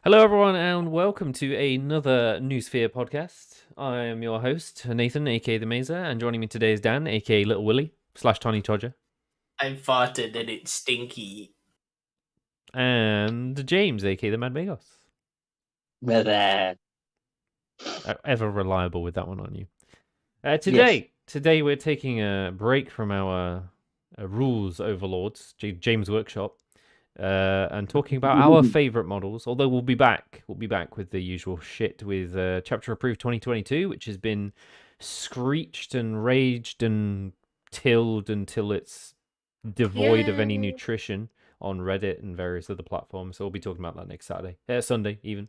Hello, everyone, and welcome to another Noosphere podcast. I am your host, Nathan, aka The Mazer, and joining me today is Dan, aka Little Willy / Tiny Todger, I farted and it's stinky. and James, aka The Mad Magos. Ever reliable with that one, aren't you? Today we're taking a break from our rules overlords, James Workshop, and talking about our favorite models. Although we'll be back with the usual shit with Chapter Approved 2022, which has been screeched and raged and tilled until it's devoid of any nutrition on Reddit and various other platforms. So we'll be talking about that next Sunday even.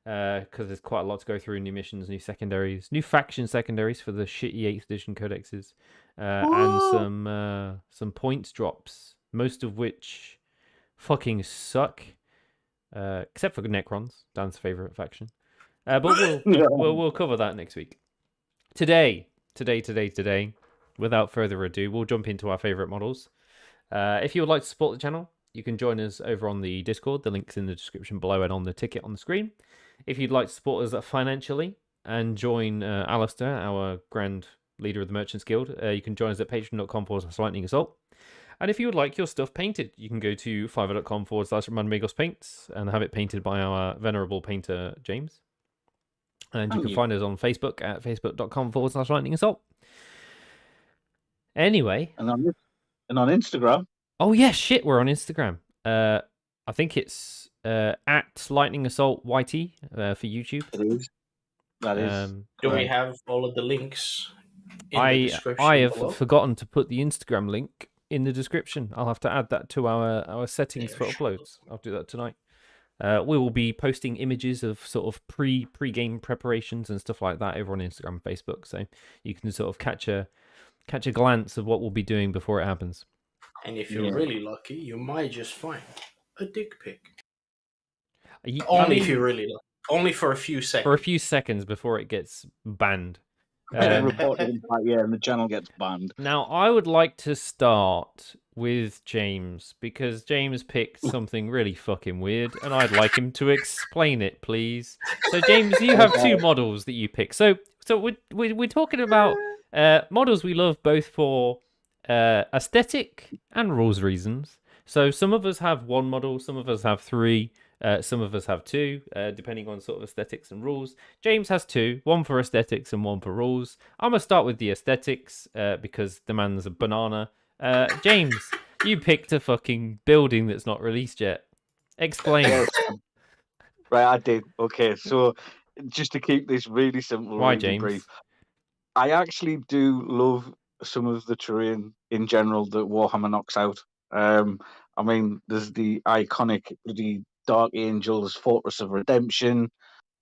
Because there's quite a lot to go through: new missions, new secondaries, new faction secondaries for the shitty 8th edition codexes, and some points drops, most of which fucking suck, except for Necrons, Dan's favorite faction. But we'll cover that next week. Today, without further ado, we'll jump into our favorite models. If you would like to support the channel, you can join us over on the Discord. The link's in the description below and on the ticket on the screen. If you'd like to support us financially and join Alistair, our grand leader of the Merchants Guild, you can join us at patreon.com/lightning assault. And if you would like your stuff painted, you can go to fiverr.com/manmagospaints and have it painted by our venerable painter, James. And you can find us on Facebook at facebook.com/lightning assault. Anyway. And on Instagram. Oh, yeah, shit, we're on Instagram. I think it's at Lightning Assault YT for YouTube. It is. That is. Do we have all of the links in the description? I have forgotten to put the Instagram link in the description. I'll have to add that to our settings for uploads. I'll do that tonight. We will be posting images of sort of pre-game preparations and stuff like that over on Instagram and Facebook, so you can sort of catch a glance of what we'll be doing before it happens. And if you're really lucky, you might just find a dick pic. If you're really lucky. Only for a few seconds. For a few seconds before it gets banned. And the channel gets banned. Now, I would like to start with James, because James picked something really fucking weird, and I'd like him to explain it, please. So, James, you have two models that you pick. So we're talking about models we love both for aesthetic and rules reasons. So some of us have one model, some of us have three, some of us have two, depending on sort of aesthetics and rules. James has two, one for aesthetics and one for rules. I'm going to start with the aesthetics because the man's a banana. James, you picked a fucking building that's not released yet. Explain. Right, I did. Okay, so just to keep this really simple, why, really James? Brief, I actually do love some of the terrain in general that Warhammer knocks out. I mean, there's the iconic the Dark Angels Fortress of Redemption,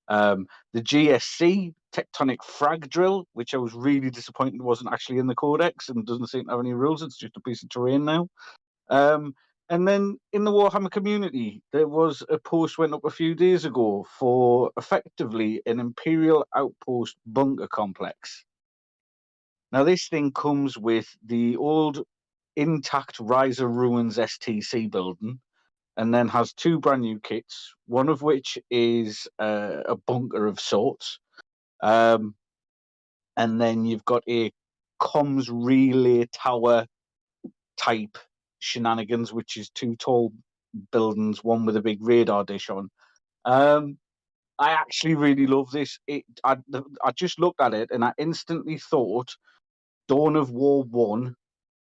the GSC Tectonic Frag Drill, which I was really disappointed wasn't actually in the Codex and doesn't seem to have any rules. It's just a piece of terrain now. And then in the Warhammer community, there was a post went up a few days ago for effectively an Imperial Outpost bunker complex. Now, this thing comes with the old intact Riser Ruins STC building, and then has two brand new kits, one of which is a bunker of sorts. And then you've got a comms relay tower type shenanigans, which is two tall buildings, one with a big radar dish on. I actually really love this. I just looked at it and I instantly thought Dawn of War 1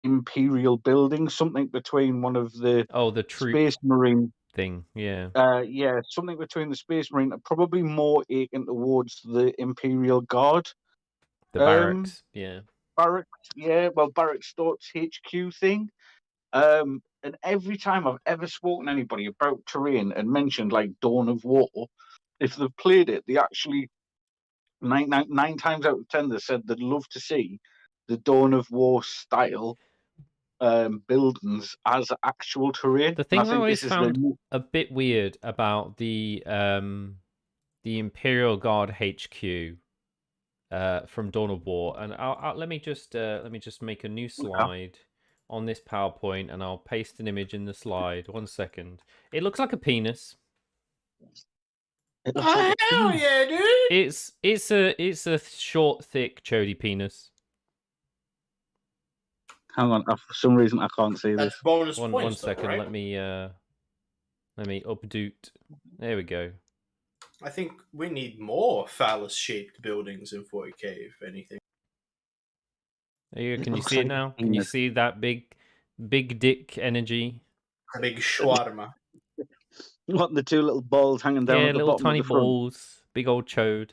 Imperial building, something between one of the Space Marine thing, yeah, something between the Space Marine, probably more akin towards the Imperial Guard, the barracks, barracks Storts HQ thing. And every time I've ever spoken to anybody about terrain and mentioned like Dawn of War, if they've played it, they actually nine times out of 10 they said they'd love to see the Dawn of War style buildings as actual terrain. The thing I always found a bit weird about the Imperial Guard HQ from Dawn of War, and let me just make a new slide on this PowerPoint, and I'll paste an image in the slide. 1 second. It looks like a penis. It looks like a hell penis. yeah, dude! It's a short, thick chody penis. Hang on, for some reason I can't see That's this. bonus One points, second, though, right? let me update. There we go. I think we need more phallus-shaped buildings in 40k, if anything. There you go. It Can you looks see it like a now? Can you penis. see that big dick energy? A big shawarma. What, the two little balls hanging down Yeah, at the little bottom tiny at the front? balls, big old chode.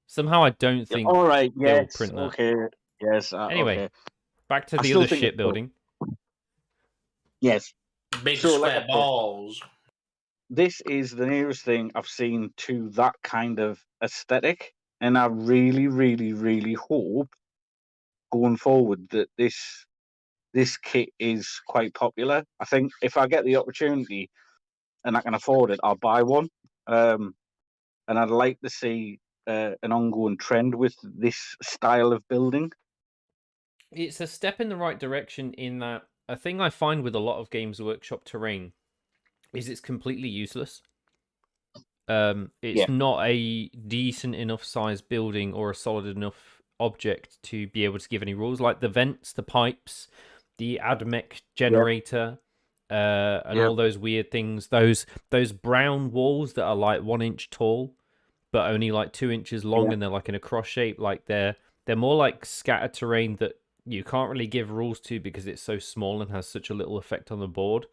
Somehow I don't think All right, they'll yes, print that. okay, yes, Anyway, okay. back to I the still other think shit it's cool. building. Yes. Big So, like I square said, balls. this is the nearest thing I've seen to that kind of aesthetic, and I really, really, really hope going forward that this kit is quite popular. I think if I get the opportunity and I can afford it, I'll buy one. And I'd like to see an ongoing trend with this style of building. It's a step in the right direction in that a thing I find with a lot of Games Workshop terrain is it's completely useless. It's not a decent enough size building or a solid enough object to be able to give any rules, like the vents, the pipes, the admech generator, and all those weird things. Those brown walls that are like 1 inch tall, but only like 2 inches long, and they're like in a cross shape. Like they're more like scattered terrain that you can't really give rules to because it's so small and has such a little effect on the board.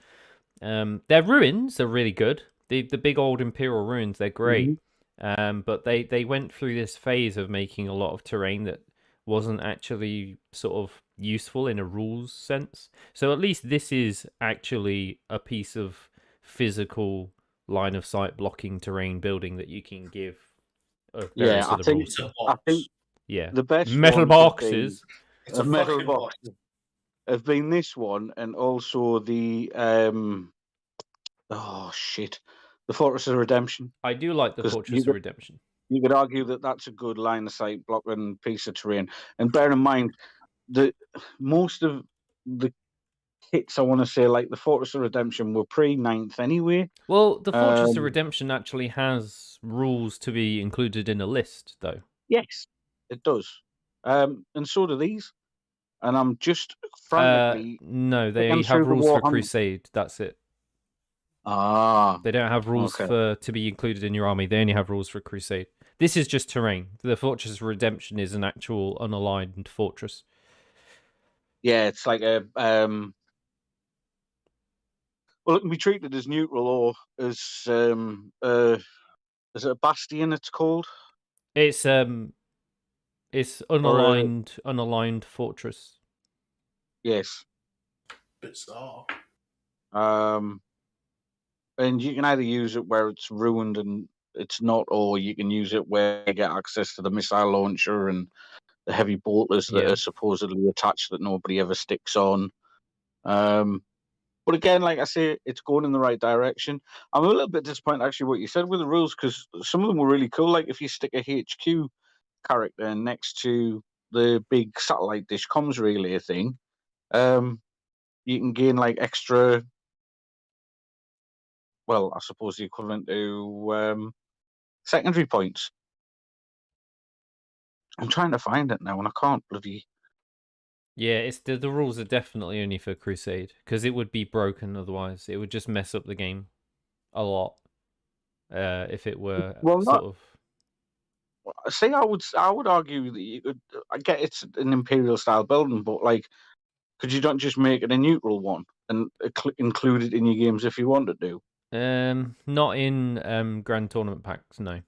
Their ruins are really good. The big old Imperial ruins, they're great. But they went through this phase of making a lot of terrain that wasn't actually sort of useful in a rules sense. So at least this is actually a piece of physical line of sight blocking terrain building that you can give a very sort of rules to. I think Yeah, the best metal ones boxes. It's a metal fucking box have been this one, and also the the Fortress of Redemption. I do like the Fortress of Redemption. You could argue that that's a good line of sight blocking piece of terrain. And bear in mind that most of the kits, I want to say, like the Fortress of Redemption, were pre-9th anyway. Well, the Fortress of Redemption actually has rules to be included in a list, though. Yes, it does. And so do these. And I'm just frantically... no, they have rules for Crusade. That's it. They don't have rules to be included in your army. They only have rules for Crusade. This is just terrain. The Fortress of Redemption is an actual unaligned fortress. Yeah, it's like a... well, it can be treated as neutral or as... is it a bastion it's called? It's unaligned fortress. Yes. bizarre. And you can either use it where it's ruined and it's not, or you can use it where you get access to the missile launcher and the heavy bolters that are supposedly attached that nobody ever sticks on. But again, like I say, it's going in the right direction. I'm a little bit disappointed actually what you said with the rules, because some of them were really cool. Like if you stick a HQ character next to the big satellite dish comms relay thing, you can gain like extra, well, I suppose the equivalent to secondary points. I'm trying to find it now and I can't bloody... Yeah, it's the rules are definitely only for Crusade, because it would be broken otherwise. It would just mess up the game a lot if it were sort of... See, I would argue that you could... I get it's an Imperial style building, but like, could you not just make it a neutral one and include it in your games if you wanted to? Not in Grand Tournament packs, no.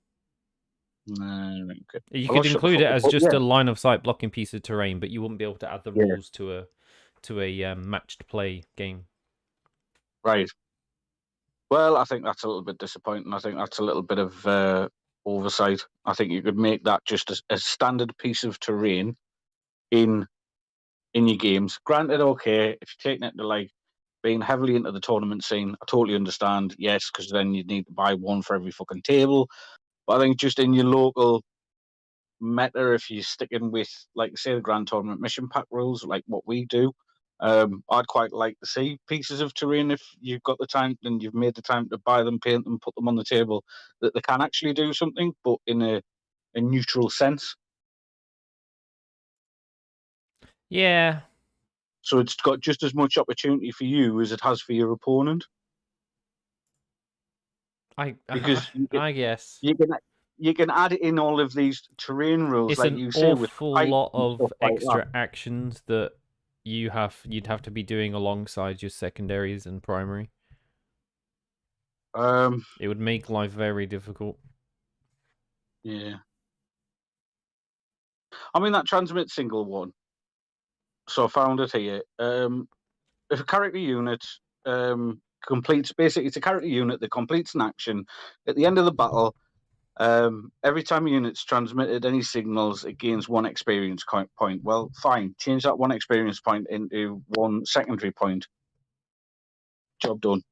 No, okay. You could include it as just a line of sight blocking piece of terrain, but you wouldn't be able to add the rules to a matched play game. Right. Well, I think that's a little bit disappointing. I think that's a little bit of oversight. I think you could make that just a standard piece of terrain in your games. Granted, okay, if you're taking it to like being heavily into the tournament scene, I totally understand. Yes, because then you'd need to buy one for every fucking table. But I think just in your local meta, if you're sticking with, like, say, the Grand Tournament mission pack rules, like what we do, I'd quite like to see pieces of terrain, if you've got the time and you've made the time to buy them, paint them, put them on the table, that they can actually do something, but in a neutral sense. Yeah. So it's got just as much opportunity for you as it has for your opponent. I guess you can add in all of these terrain rules, it's like an you say, with awful lot of extra like actions that you'd have to be doing alongside your secondaries and primary. It would make life very difficult. Yeah. I mean, that transmit single one. So I found it here. If a character unit completes, basically, it's a character unit that completes an action at the end of the battle. Every time a unit's transmitted any signals, it gains 1 experience point. Well, fine. Change that 1 experience point into 1 secondary point. Job done.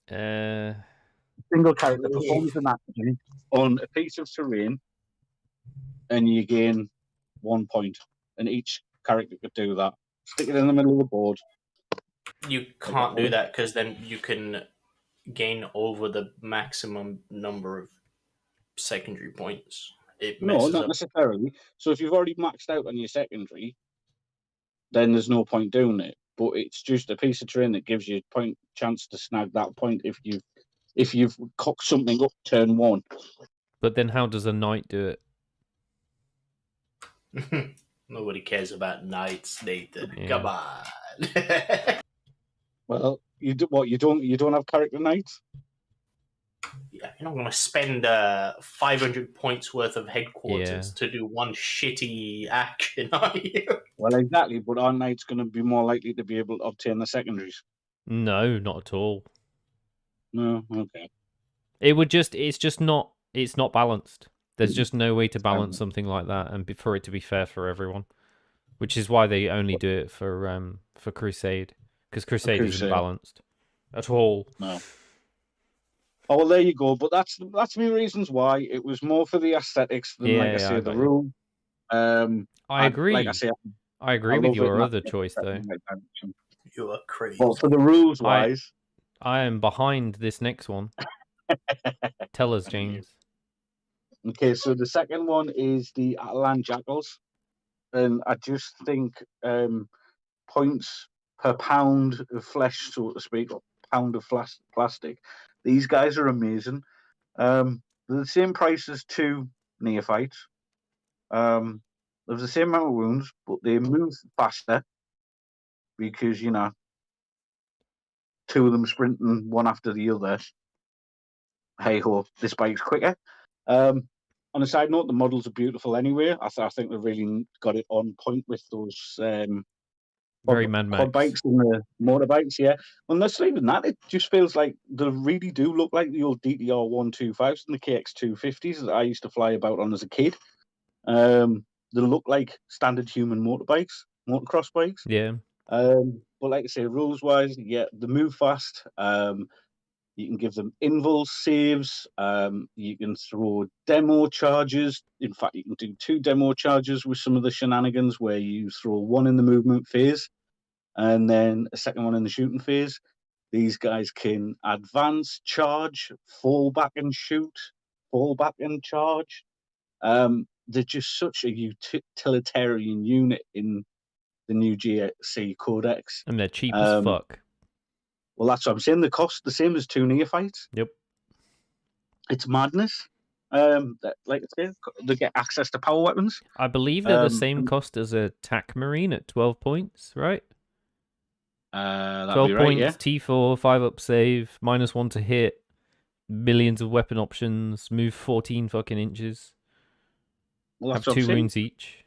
Single character performs an action on a piece of terrain, and you gain 1 point. And each character could do that. Stick it in the middle of the board. You can't do that because then you can gain over the maximum number of secondary points. No, not necessarily. So if you've already maxed out on your secondary, then there's no point doing it. But it's just a piece of terrain that gives you a chance to snag that point if you've cocked something up turn 1. But then how does a knight do it? Nobody cares about knights, Nathan. Yeah. Come on. Well, you don't have character knights? Yeah, you're not going to spend 500 points worth of headquarters to do 1 shitty action, are you? Well, exactly, but our knight's going to be more likely to be able to obtain the secondaries. No, not at all. No, okay. It's not balanced. There's just no way to balance something like that, and for it to be fair for everyone. Which is why they only do it for Crusade, because Crusade isn't balanced at all. No. Oh, well, there you go. But that's my reasons why. It was more for the aesthetics than, the rule. I agree. Like I say, I agree with your other choice, though. You are crazy. Well, for the rules wise, I am behind this next one. Tell us, James. Okay, so the second one is the Island Jackals, and I just think points per pound of flesh, so to speak, or pound of plastic. These guys are amazing. They're the same price as 2 Neophytes. There's the same amount of wounds, but they move faster because, 2 of them sprinting one after the other. Hey ho, this bike's quicker. On a side note, the models are beautiful anyway. I think they've really got it on point with those very Mad Max bikes and the motorbikes, yeah. Well, not even that, it just feels like they really do look like the old DTR 125s and the KX 250s that I used to fly about on as a kid. They look like standard human motocross bikes. Yeah. But like I say, rules wise, yeah, they move fast. You can give them invul saves. You can throw demo charges. In fact, you can do 2 demo charges with some of the shenanigans where you throw 1 in the movement phase and then a second one in the shooting phase. These guys can advance, charge, fall back and shoot, fall back and charge. They're just such a utilitarian unit in the new GSC Codex. And they're cheap as fuck. Well, that's what I'm saying. They cost the same as 2 Neophytes. Yep. It's madness. Like I say, they get access to power weapons. I believe they're the same cost as a TAC Marine at 12 points, right? 12 points, yeah. T4, 5-up save, -1 to hit, millions of weapon options, move 14 fucking inches. Well, have 2 wounds each.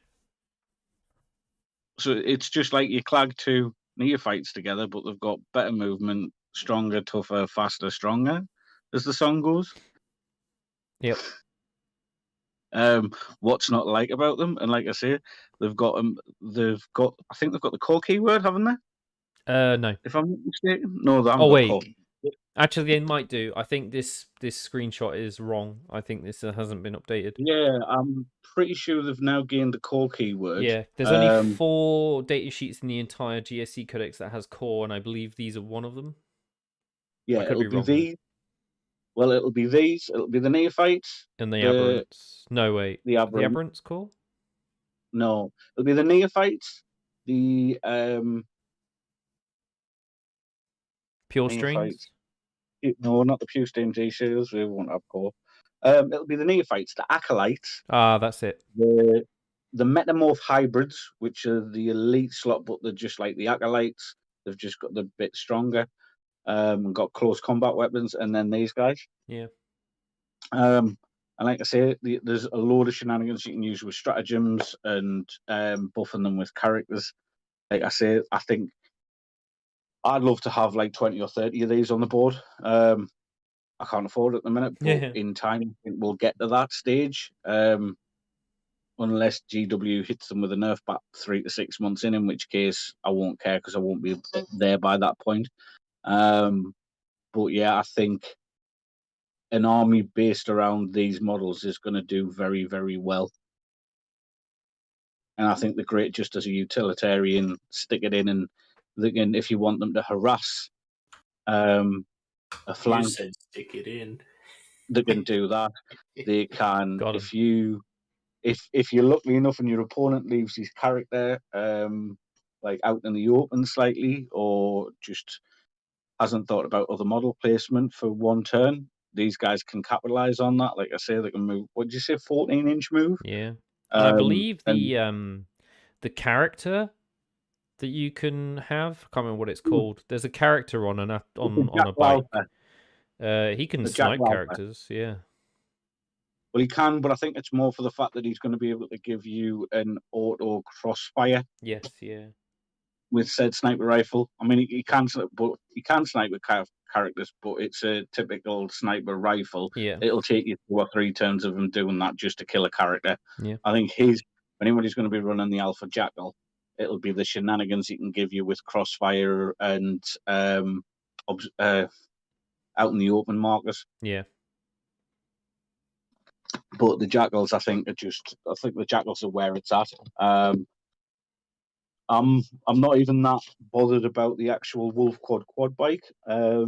So it's just like you clag 2 Neophytes together, but they've got better movement, stronger, tougher, faster, stronger, as the song goes. Yep. What's not like about them? And like I say, they've got I think they've got the core keyword, haven't they? No. If I'm not mistaken. No, they haven't. Oh, wait. Core. Actually, they might do. I think this screenshot is wrong. I think this hasn't been updated. Yeah, I'm pretty sure they've now gained the core keyword. Yeah, there's only 4 data sheets in the entire GSC codex that has core, and I believe these are one of them. Yeah, I could it'll be be wrong. these. Well, it'll be these. It'll be the Neophytes. And the aberrants. No, wait. The The aberrant. aberrants core? No, it'll be the Neophytes. The Pure Neophytes. strings? No, not the Pew Stain G-Seals. They won't have core. It'll be the Neophytes, the Acolytes, Ah, that's it. the Metamorph hybrids, which are the elite slot, but they're just like the Acolytes. They've just got the bit stronger, got close combat weapons, and then these guys. Yeah. And like I say, there's a load of shenanigans you can use with stratagems and buffing them with characters. Like I say, I think I'd love to have like 20 or 30 of these on the board. I can't afford it at the minute, but Yeah. in time, I think we'll get to that stage. Unless GW hits them with a nerf back 3 to 6 months in which case I won't care because I won't be there by that point. But yeah, I think an army based around these models is going to do very, very well. And I think they're great just as a utilitarian, stick it in, and again, if you want them to harass a flank, You said stick it in. they can do that. They can, Got 'em. if you're lucky enough and your opponent leaves his character like out in the open slightly, or just hasn't thought about other model placement for one turn, these guys can capitalize on that. Like I say, they can move. What did you say? 14-inch move. Yeah. And I believe and the character that you can have, I can't remember what it's called. There's a character on a bike. He can The Jack snipe Walker. characters, yeah. Well, he can, but I think it's more for the fact that he's going to be able to give you an auto crossfire Yes, yeah. with said sniper rifle. I mean, he can snipe with characters, but it's a typical sniper rifle. Yeah. It'll take you 2 or 3 turns of him doing that just to kill a character. Yeah. I think if anybody's going to be running the Alpha Jackal, it'll be the shenanigans he can give you with crossfire and out in the open markers. Yeah. But the Jackals, I think the Jackals are where it's at. I'm not even that bothered about the actual Wolf quad bike. I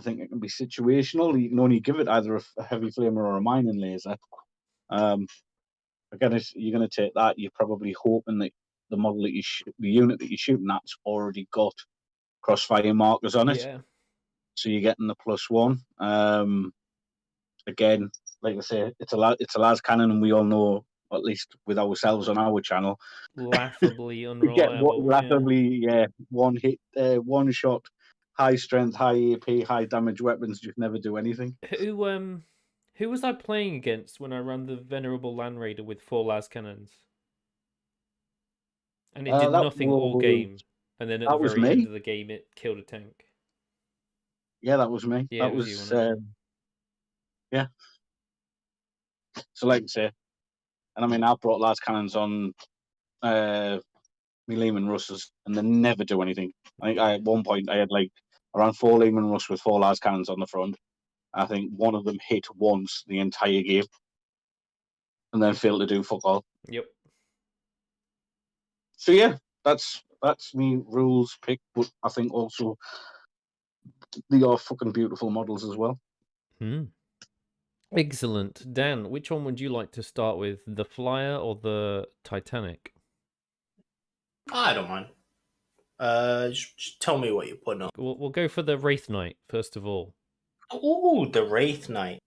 think it can be situational. You can only give it either a heavy flamer or a mining laser. Again, if you're going to take that, you're probably hoping that the model that the unit that you're shooting at's already got crossfire markers on it. Yeah. So you're getting the +1. Again, like I say, it's a las cannon, and we all know, at least with ourselves on our channel, Laughably we get unreliable. one hit, one shot, high strength, high AP, high damage weapons just never do anything. Who was I playing against when I ran the Venerable Land Raider with 4 las cannons? And it did nothing all game. And then at the very end of the game, it killed a tank. Yeah, that was me. Yeah, that was yeah. So, like I say, and I mean, I brought las cannons on me Lehman Russes, and they never do anything. I think at one point I had around 4 Lehman Russ with 4 las cannons on the front. I think one of them hit once the entire game, and then failed to do fuck all. Yep. So yeah, that's me rules pick, but I think also they are fucking beautiful models as well. Excellent. Dan, which one would you like to start with? The Flyer or the Titanic? I don't mind. Just tell me what you're putting on. We'll go for the Wraith Night, first of all. Ooh, the Wraith Night.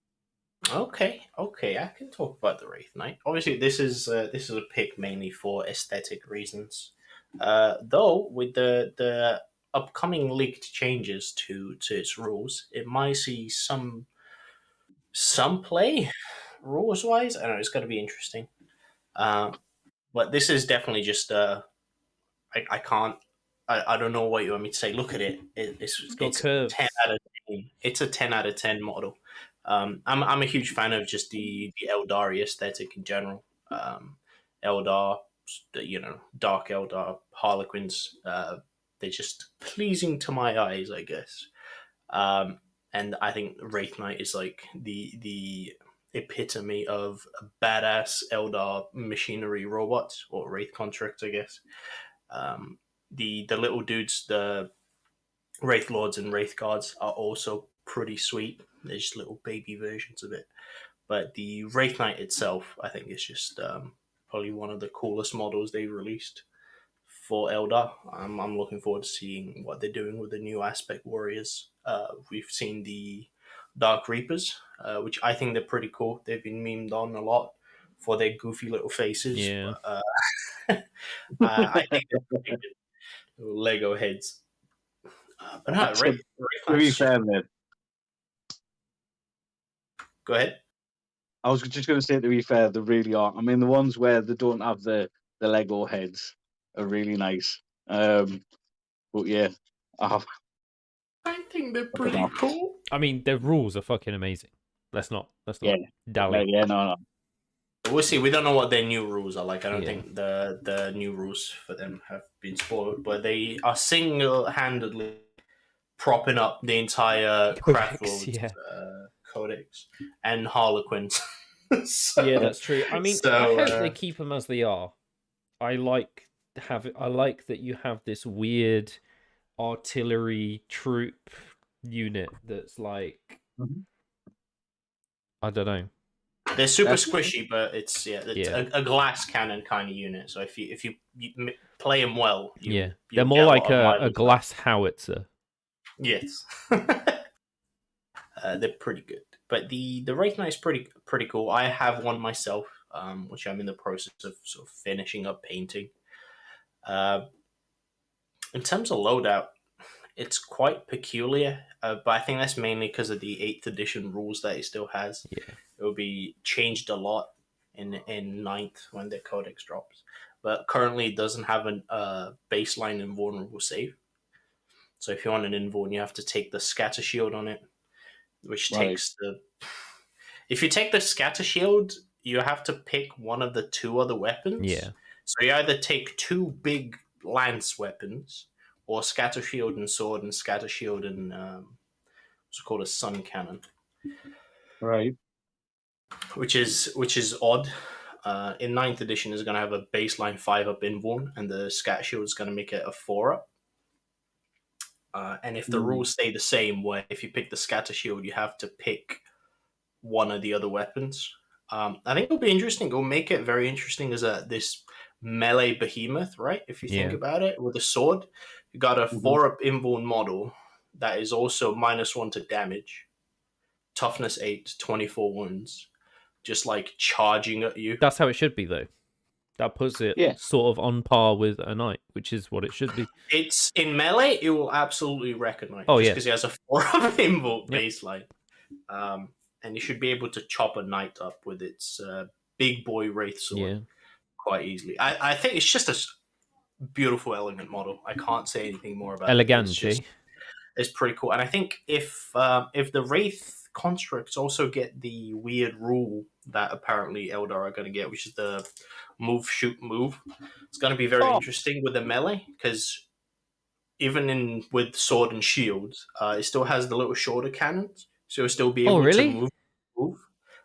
Okay, I can talk about the Wraith Night. Obviously, this is a pick mainly for aesthetic reasons. Though with the upcoming leaked changes to its rules, it might see some play rules wise. I don't know, it's going to be interesting. But this is definitely just I can't. I don't know what you want me to say. Look at it. It's got curves. 10 out of 10. It's a 10 out of 10 model. I'm a huge fan of just the Eldar aesthetic in general. Eldar, Dark Eldar, Harlequins. They're just pleasing to my eyes, I guess. And I think Wraith Night is like the epitome of a badass Eldar machinery robots, or Wraith constructs, I guess. The little dudes, the Wraith Lords and Wraith Guards, are also pretty sweet. They're just little baby versions of it. But the Wraith Knight itself, I think, is just probably one of the coolest models they've released for Eldar. I'm looking forward to seeing what they're doing with the new Aspect Warriors. We've seen the Dark Reapers, which I think they're pretty cool. They've been memed on a lot for their goofy little faces. Yeah. But, I think they're pretty good. Little Lego heads. But no, To be fair, mate, go ahead. I was just going to say, to be fair, they really are. I mean, the ones where they don't have the Lego heads are really nice. But yeah, I think they're pretty cool. I mean, their rules are fucking amazing. Let's not dally. Yeah, no. We'll see. We don't know what their new rules are like. I don't think the new rules for them have been spoiled, but they are single-handedly propping up the entire Craft Lords Codex and Harlequins. So, yeah, that's true. I mean, I hope they keep them as they are. I like that you have this weird artillery troop unit that's like, I don't know. They're super squishy, but it's a glass cannon kind of unit. So if you play them well, they're more like a glass howitzer. Yes, they're pretty good. But the Wraith Knight is pretty cool. I have one myself, which I'm in the process of sort of finishing up painting. In terms of loadout, it's quite peculiar, but I think that's mainly because of the 8th edition rules that it still has. Yeah. It will be changed a lot in 9th when the codex drops. But currently it doesn't have a baseline invulnerable save. So if you want an invuln, you have to take the scatter shield on it, which takes the... If you take the scatter shield, you have to pick one of the 2 other weapons. Yeah. So you either take 2 big lance weapons, or scatter shield and sword, and scatter shield and what's called a sun cannon. Right. Which is odd. In 9th edition is going to have a baseline 5-up invuln, and the scatter shield is going to make it a 4-up. And if the rules stay the same, where if you pick the scatter shield, you have to pick one of the other weapons. I think it'll be interesting. It'll make it very interesting as this melee behemoth, right? If you think about it, with a sword, you got a 4-up invuln model that is also -1 to damage, toughness 8, 24 wounds, just like charging at you. That's how it should be, though. That puts it sort of on par with a knight, which is what it should be. It's in melee, it will absolutely wreck a knight. Oh, just because he has a 4-up invuln baseline. And you should be able to chop a knight up with its big boy wraith sword quite easily. I think it's just a beautiful, elegant model. I can't say anything more about it. It's pretty cool. And I think if the wraith constructs also get the weird rule that apparently Eldar are going to get, which is the move, shoot, move, it's going to be very interesting with the melee, because even with sword and shields, it still has the little shorter cannons, so it'll still be able to move.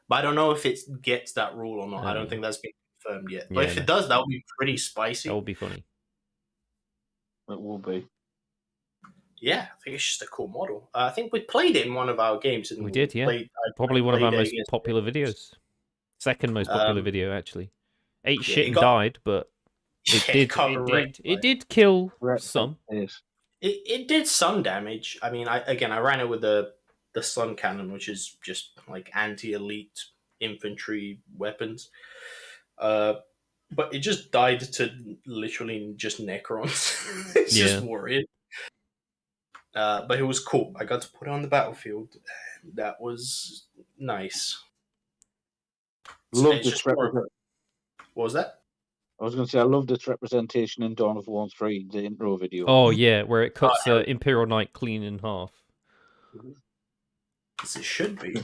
But I don't know if it gets that rule or not. I don't think that's been confirmed yet. But if it does, that would be pretty spicy. That would be funny. It will be. Yeah, I think it's just a cool model. I think we played it in one of our games. And we did, yeah. Probably one of our most popular videos. Second most popular video, actually. Ate shit and died, but it did kill some. It did some damage. I mean, I ran it with the sun cannon, which is just like anti-elite infantry weapons. But it just died to literally just Necrons. It's just warrior. But it was cool. I got to put it on the battlefield. That was nice. Love this What was that? I was going to say, I love this representation in Dawn of War 3, the intro video. Oh, yeah, where it cuts Imperial Knight clean in half. As it should be.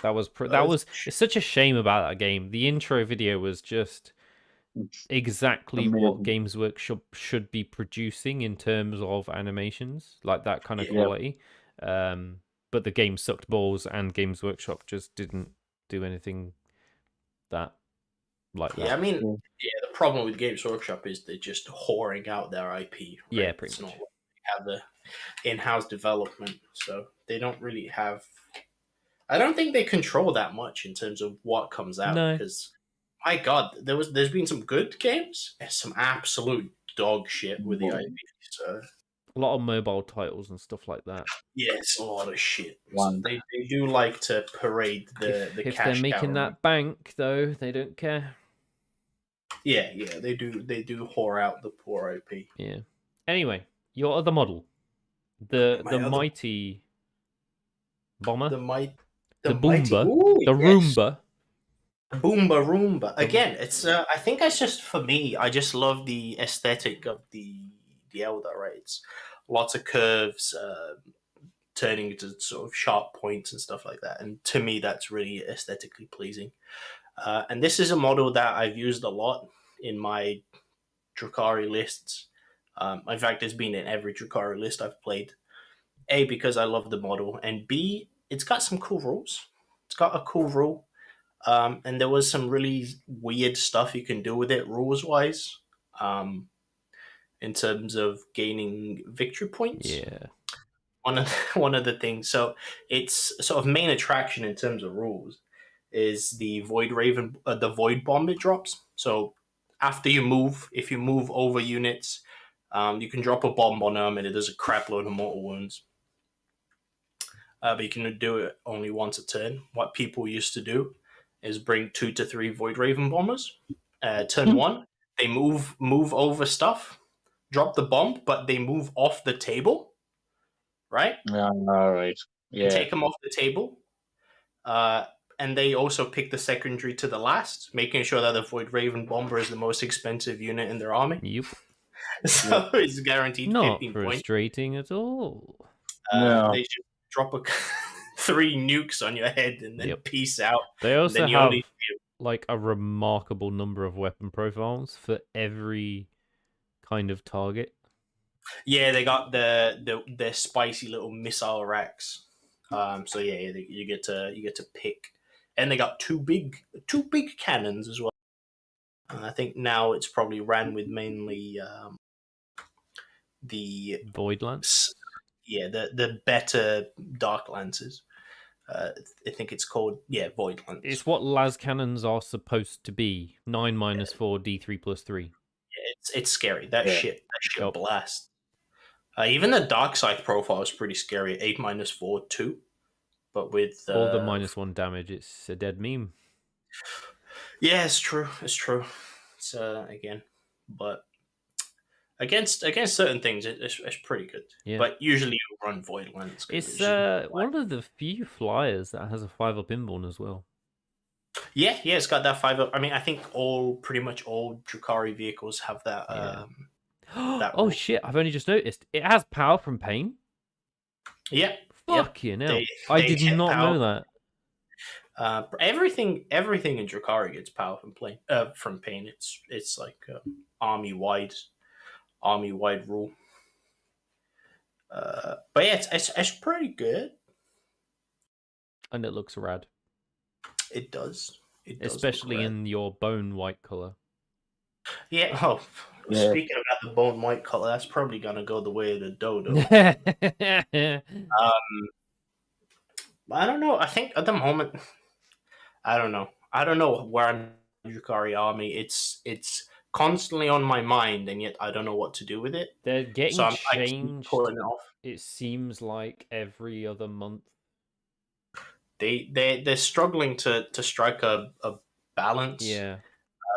It's such a shame about that game. The intro video was just exactly what Games Workshop should be producing in terms of animations, like that kind of quality. But the game sucked balls, and Games Workshop just didn't do anything that like that. Yeah, I mean, the problem with Games Workshop is they're just whoring out their IP. Right? Yeah, pretty it's much. Not like they have the in-house development, so they don't really have. I don't think they control that much in terms of what comes out. No. Because, my God, there's been some good games, and some absolute dog shit with the IP. So a lot of mobile titles and stuff like that. yeah, it's a lot of shit. So they do like to parade the if cash they're making cow. that bank, though, they don't care. Yeah, they do whore out the poor IP. Yeah. Anyway, your other model, the mighty bomber, the Boomba, ooh, the yes. Roomba. Roomba. Again, it's I think that's just for me. I just love the aesthetic of the Eldar, right? It's lots of curves, turning into sort of sharp points and stuff like that. And to me, that's really aesthetically pleasing. And this is a model that I've used a lot in my Drukhari lists. In fact, it's been in every Drukhari list I've played. A, because I love the model, and B, it's got some cool rules. It's got a cool rule. And there was some really weird stuff you can do with it rules-wise, in terms of gaining victory points. Yeah. One of the things. So its sort of main attraction in terms of rules is the Void Raven, the Void Bomb it drops. So after you move, if you move over units, you can drop a bomb on them, and it does a crap load of mortal wounds. But you can do it only once a turn. What people used to do is bring 2 to 3 Void Raven bombers. Turn 1, they move over stuff, drop the bomb, but they move off the table, right? Yeah, all right. Yeah. Take them off the table. And they also pick the secondary to the last, making sure that the Void Raven bomber is the most expensive unit in their army. Yep. So it's guaranteed Not 15 frustrating points. at all. They just drop 3 nukes on your head and then peace out. They also have like a remarkable number of weapon profiles for every kind of target. Yeah, they got the spicy little missile racks. So yeah, you get to pick, and they got two big cannons as well. And I think now it's probably ran with mainly the Void Lance. Yeah, the better Dark Lances. I think it's called Void Lance. It's what las cannons are supposed to be. 9-4 D3+3. Yeah, it's scary. That shit blast. Even the dark side profile is pretty scary. 8-4 2, but with all the -1 damage, it's a dead meme. Yeah, it's true. It's again, but against certain things, it's pretty good. Yeah. But usually you run Void Lance. It's one of the few flyers that has a 5-up inborn as well. Yeah, it's got that 5-up. I mean, I think pretty much all Drukhari vehicles have that. Oh shit! I've only just noticed it has power from pain. Yeah. Fuck you now. I did not know that. Everything in Drukhari gets power from pain. It's like army wide rule. But yeah, it's pretty good. And it looks rad. It does. Especially in your bone white color. Yeah. Oh, speaking about the bone white color, that's probably gonna go the way of the dodo. I don't know. I think at the moment, I don't know where I'm in the Drukhari army. It's constantly on my mind, and yet I don't know what to do with it. They're getting changed. It seems like every other month. They're struggling to strike a balance. Yeah.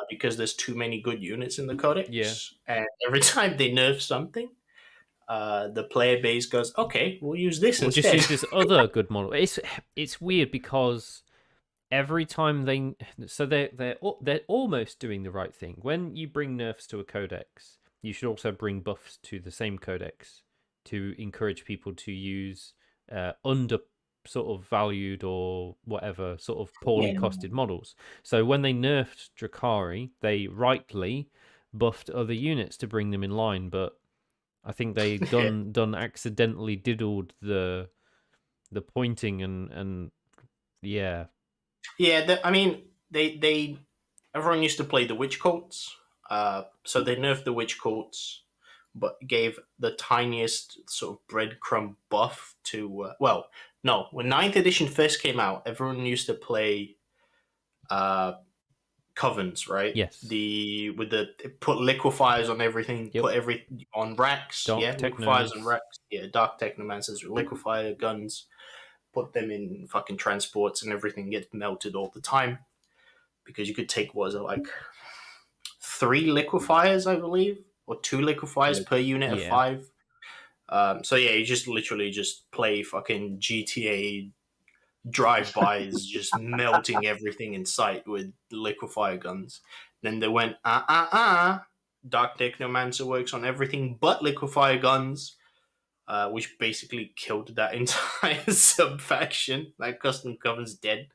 Because there's too many good units in the codex. Yeah. And every time they nerf something, the player base goes, okay, we'll use this instead. Just use this other good model. It's weird because every time they're almost doing the right thing. When you bring nerfs to a codex, you should also bring buffs to the same codex to encourage people to use under sort of valued or whatever sort of poorly costed models. So when they nerfed Drukhari, they rightly buffed other units to bring them in line, but I think they done accidentally diddled the the pointing and yeah. Yeah, I mean, everyone used to play the witch coats, so they nerfed the witch coats, but gave the tiniest sort of breadcrumb buff to. Well, no, when 9th edition first came out, everyone used to play covens, right? Yes. With the put liquefiers on everything, Yep. put on racks, Dark liquefiers Technomans. on racks, dark technomancers, liquefier guns, put them in fucking transports, and everything gets melted all the time because you could take like 3 liquefiers, I believe, or 2 liquefiers per unit of 5. So yeah, you just literally just play fucking GTA drive-bys, just melting everything in sight with liquefier guns. Then they went, Dark Technomancer works on everything but liquefier guns, which basically killed that entire sub-faction. Like, Custom Coven's dead.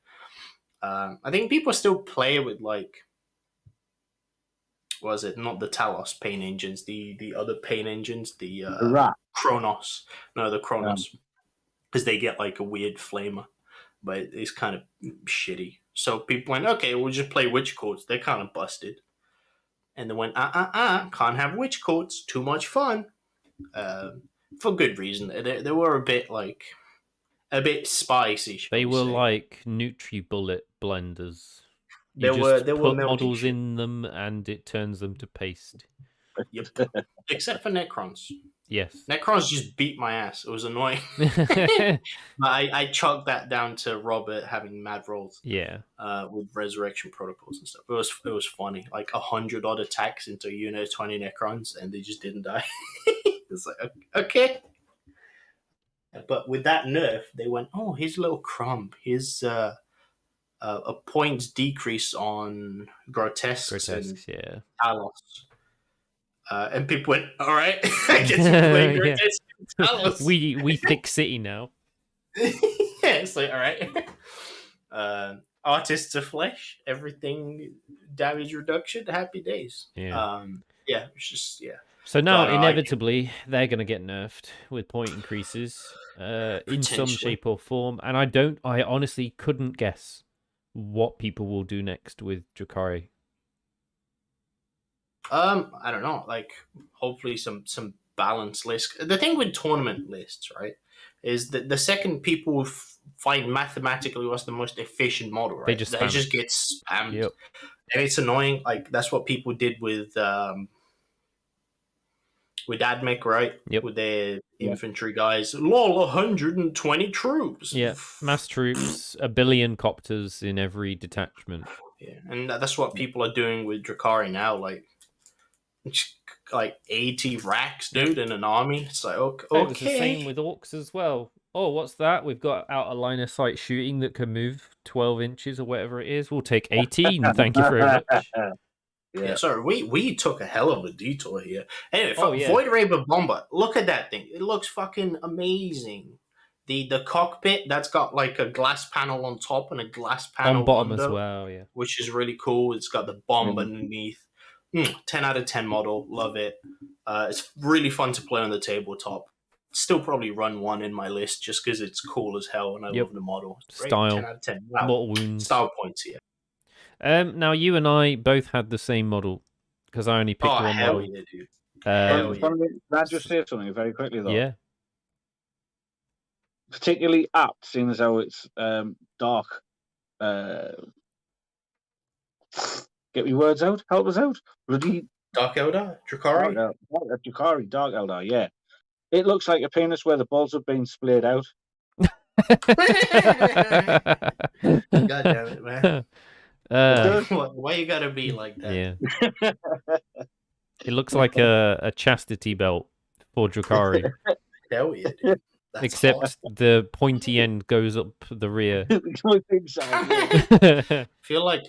I think people still play with, like, was it not the Talos pain engines, the other pain engines, the Rat. Kronos. No, the Kronos. Because they get, like, a weird flamer. But it's kind of shitty. So people went, okay, we'll just play witch courts. They're kind of busted. And they went, can't have witch courts. Too much fun. For good reason. They were a bit spicy. They were like NutriBullet blenders. They put were models in them and it turns them to paste. Yep. Except for Necrons. Yes. Necrons just beat my ass. It was annoying. I chalked that down to Robert having mad rolls. Yeah. With resurrection protocols and stuff. It was funny. Like 100 odd attacks into a unit of 20 Necrons and they just didn't die. It's like, okay. But with that nerf, they went, oh, here's a little crumb. Here's a points decrease on grotesques and Talos. And people went, all right, I get to play grotesque and Talos. We thick city now. Yeah, it's like, all right. Artists of flesh, everything, damage reduction, happy days. Yeah. It's just, So now, inevitably, they're going to get nerfed with point increases in some shape or form. And I honestly couldn't guess what people will do next with Drukhari. I don't know. Like, hopefully some balanced list. The thing with tournament lists, right, is that the second people find mathematically what's the most efficient model, right, they just get spammed. Yep. And it's annoying. Like, that's what people did with AdMech, right? Yep. With their infantry guys. Lol, 120 troops. Yeah, mass troops, 1 billion copters in every detachment. Yeah, and that's what people are doing with Drukhari now. Like 80 racks, dude, in an army. It's like, okay. It was the same with orcs as well. Oh, what's that? We've got out of line of sight shooting that can move 12 inches or whatever it is. We'll take 18. Thank you very much. Yeah, sorry, we took a hell of a detour here. Anyway, Void Raber Bomber, look at that thing. It looks fucking amazing. The cockpit, that's got like a glass panel on top and a glass panel on bottom under, as well, yeah. Which is really cool. It's got the bomb underneath. 10 out of 10 model, love it. It's really fun to play on the tabletop. Still probably run one in my list just because it's cool as hell and I love the model. Style. 10 out of 10. Wow. Mortal wounds. Style points here. Now, you and I both had the same model because I only picked one model. Yeah, dude. Can I just say something very quickly, though? Yeah. Particularly apt, seeing as how it's dark. Get me words out. Help us out. Bloody Dark Eldar? Drukhari? Drukhari, Dark Eldar, yeah. It looks like a penis where the balls have been splayed out. God damn it, man. Why you gotta be like that? Yeah. It looks like a chastity belt for Drukhari. Hell yeah, dude. That's except the pointy end goes up the rear. I feel like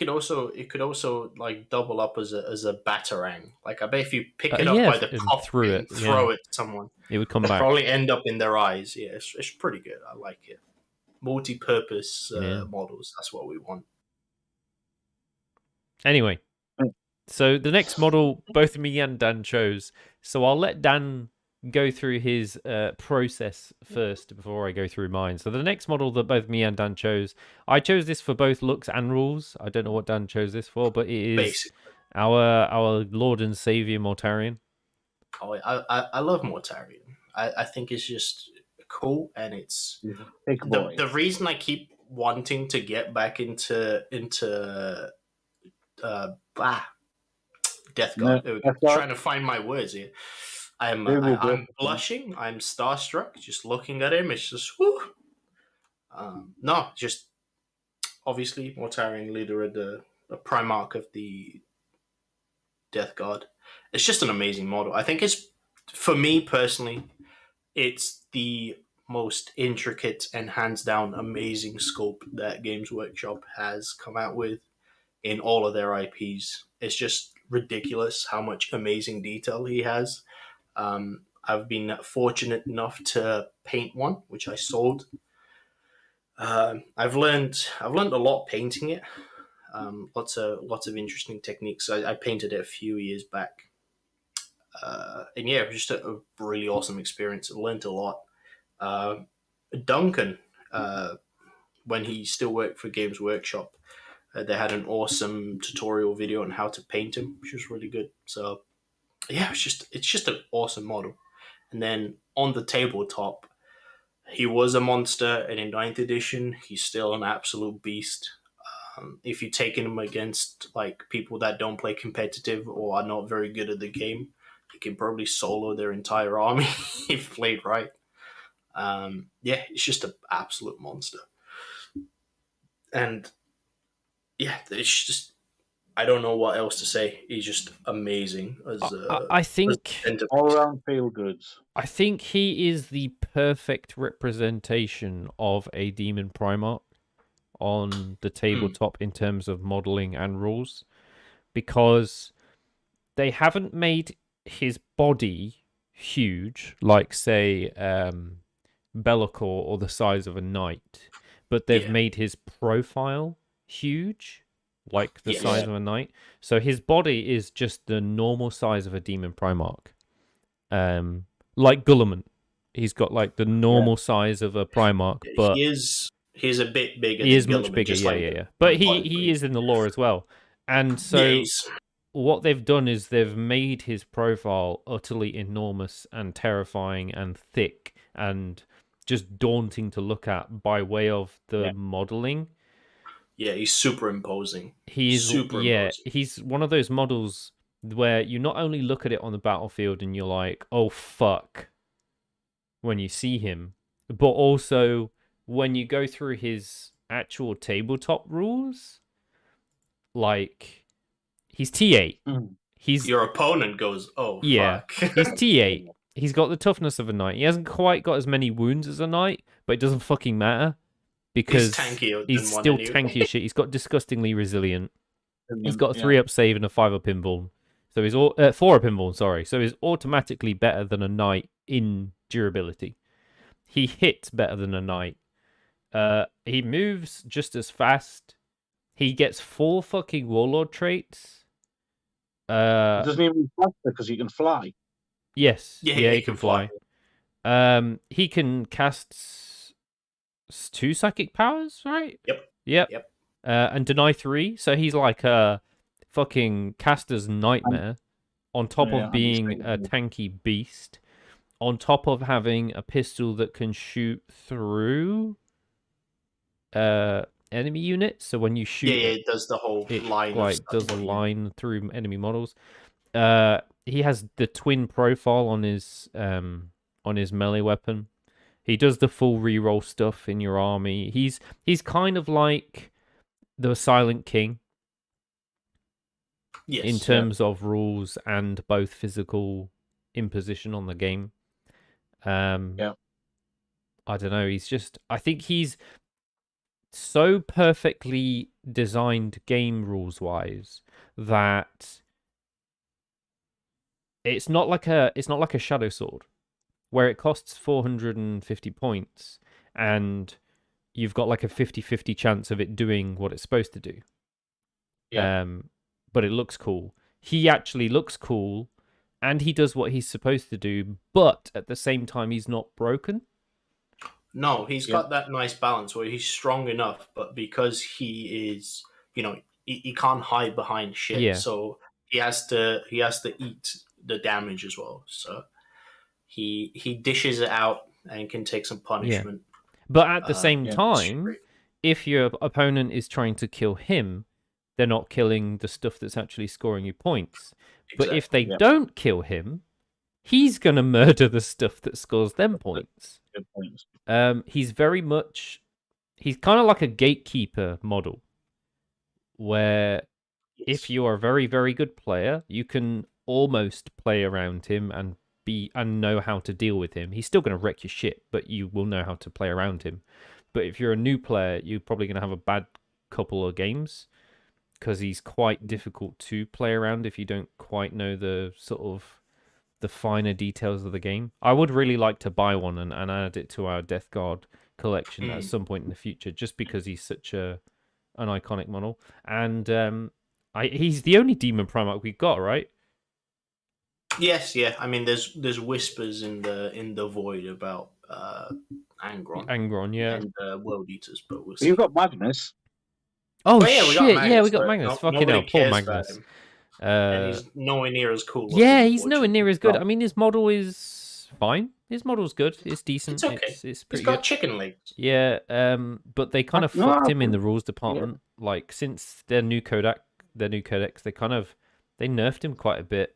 it could also like double up as a batarang. Like I bet if you pick it up by the cuff and throw it at someone, it would come back. Probably end up in their eyes. Yeah, it's pretty good. I like it. Multi-purpose models. That's what we want. Anyway, so the next model, both me and Dan chose. So I'll let Dan go through his process first before I go through mine. So the next model that both me and Dan chose, I chose this for both looks and rules. I don't know what Dan chose this for, but it is Basically. our Lord and Savior Mortarian. Oh, I love Mortarian. I think it's just cool, and it's Big boy. the reason I keep wanting to get back into Death Guard. Trying to find my words here. I'm blushing. I'm starstruck just looking at him. It's just whoo. No, just obviously Mortarian, leader of the Primarch of the Death Guard. It's just an amazing model. I think it's, for me personally, it's the most intricate and hands down amazing sculpt that Games Workshop has come out with in all of their IPs. It's just ridiculous how much amazing detail he has. I've been fortunate enough to paint one, which I sold. I've learned a lot painting it. Lots of interesting techniques. I painted it a few years back, and yeah, it was just a really awesome experience. I learned a lot. Duncan, when he still worked for Games Workshop, they had an awesome tutorial video on how to paint him, which was really good. So yeah, it's just an awesome model. And then on the tabletop, he was a monster, and in 9th edition, he's still an absolute beast. If you're taking him against like people that don't play competitive or are not very good at the game, you can probably solo their entire army if played right. Yeah, it's just an absolute monster. And yeah, it's just, I don't know what else to say. He's just amazing. I think all around feel goods. I think he is the perfect representation of a Demon Primarch on the tabletop in terms of modeling and rules, because they haven't made his body huge like, say, Be'lakor or the size of a knight, but they've made his profile huge like the size of a knight. So his body is just the normal size of a Demon Primarch. Like Guilliman, he's got like the normal size of a Primarch, but he's a bit bigger. He is much bigger, yeah. But he is in the lore as well, and so what they've done is they've made his profile utterly enormous and terrifying and thick and just daunting to look at by way of the modeling. Yeah, he's superimposing. He's one of those models where you not only look at it on the battlefield and you're like, oh fuck, when you see him, but also when you go through his actual tabletop rules, like, he's T8. Your opponent goes, oh fuck. He's T8. He's got the toughness of a knight. He hasn't quite got as many wounds as a knight, but it doesn't fucking matter because he's still tanky as shit. He's got disgustingly resilient. He's got a 3-up save and a 5-up invuln. So he's 4-up invuln, sorry. So he's automatically better than a knight in durability. He hits better than a knight. He moves just as fast. He gets 4 fucking warlord traits. It doesn't even fly because he can fly. Yes. Yeah, he can fly. He can cast 2 psychic powers, right? Yep. And deny 3. So he's like a fucking caster's nightmare, on top of being a tanky beast, on top of having a pistol that can shoot through enemy units. So when you shoot, it does the whole line. Does the line through enemy models. He has the twin profile on his melee weapon. He does the full reroll stuff in your army. He's kind of like the Silent King. Yes, in terms of rules and both physical imposition on the game. I don't know. I think he's so perfectly designed game rules wise that it's not like a Shadow Sword where it costs 450 points and you've got like a 50-50 chance of it doing what it's supposed to do. But it looks cool. He actually looks cool and he does what he's supposed to do, but at the same time he's not broken. No, he's got that nice balance where he's strong enough, but because he is, he can't hide behind shit. Yeah. So he has to eat the damage as well. So he dishes it out and can take some punishment. But at the same Yeah. time, if your opponent is trying to kill him, they're not killing the stuff that's actually scoring you points. But if they don't kill him, he's going to murder the stuff that scores them points. Good points. He's kind of like a gatekeeper model, where if you are a very, very good player, you can almost play around him and know how to deal with him. He's still going to wreck your shit, but you will know how to play around him. But if you're a new player, you're probably going to have a bad couple of games, because he's quite difficult to play around if you don't quite know the sort of the finer details of the game. I would really like to buy one and add it to our Death Guard collection at some point in the future, just because he's such an iconic model. And he's the only demon Primarch we've got, right? Yes, yeah. I mean, there's whispers in the void about Angron, yeah, and World Eaters, but we'll see. You've got Magnus. Oh yeah, shit! We got Magnus. Fucking hell, poor Magnus. And he's nowhere near as cool. Yeah, he's nowhere near as good. I mean, his model is fine. His model's good. It's decent. It's okay. It's pretty He's got good. chicken legs. Yeah, but they kind of fucked him in the rules department. Yeah. Like, since their new codex, they nerfed him quite a bit.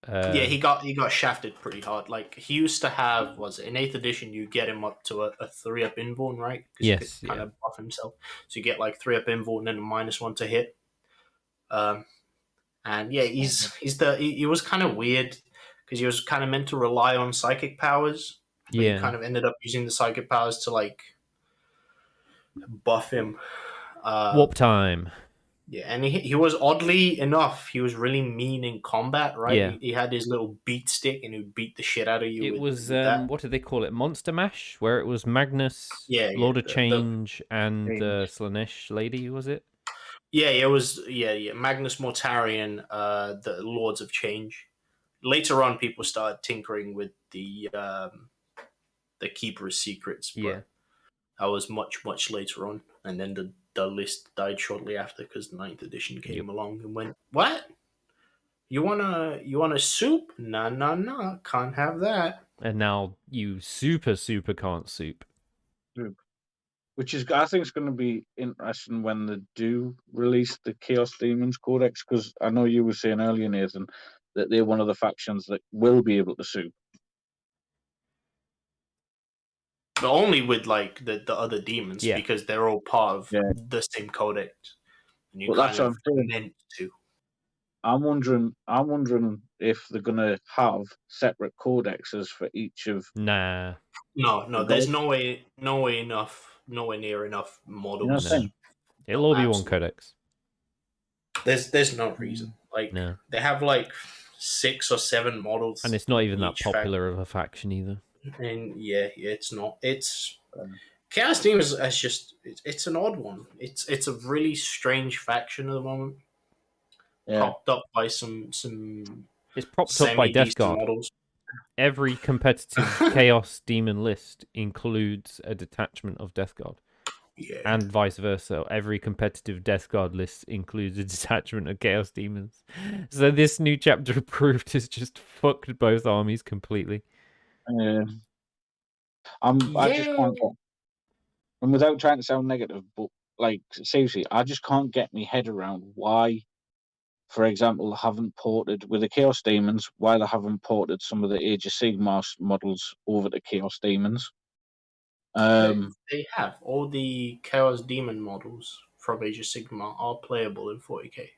Yeah, he got shafted pretty hard. Like, he used to have, in 8th edition, you get him up to a 3-up inborn, right? Yes, he could kind of buff himself. So you get like 3-up inborn and then a -1 to hit. And yeah, he was kind of weird because he was kind of meant to rely on psychic powers. But he kind of ended up using the psychic powers to like buff him. Warp time. Yeah, and he was, oddly enough, he was really mean in combat, right? Yeah. He had his little beat stick and he would beat the shit out of you. It was, what did they call it? Monster Mash? Where it was Magnus, Lord of Change, and the Slaanesh lady, was it? Yeah, it was, Magnus, Mortarian, the Lords of Change. Later on, people started tinkering with the Keeper's Secrets, but that was much, much later on. And then the list died shortly after because 9th edition came along and went, what? You want a soup? No, can't have that. And now you super can't soup. Which is, I think, it's going to be interesting when they do release the Chaos Demons Codex, because I know you were saying earlier, Nathan, that they're one of the factions that will be able to soup. But only with like the other demons, because they're all part of the same codex. And you kind of meant to. I'm wondering if they're gonna have separate codexes for each of. Nah. No. There's nowhere near enough models. No. It'll all be one codex. There's no reason. Like they have like 6 or 7 models, and it's not even that popular of a faction either. And it's not. It's Chaos Demons is just it's an odd one. It's a really strange faction at the moment. Propped up by some. It's propped up by Death Guard. Models. Every competitive Chaos Demon list includes a detachment of Death Guard. Yeah. And vice versa. Every competitive Death Guard list includes a detachment of Chaos Demons. So this new chapter approved has just fucked both armies completely. I just can't get, and without trying to sound negative, but like seriously, I just can't get my head around why, for example, haven't ported with the Chaos Demons, why they haven't ported some of the Age of Sigmar models over to Chaos Demons. They have all the Chaos Demon models from Age of Sigmar are playable in 40k.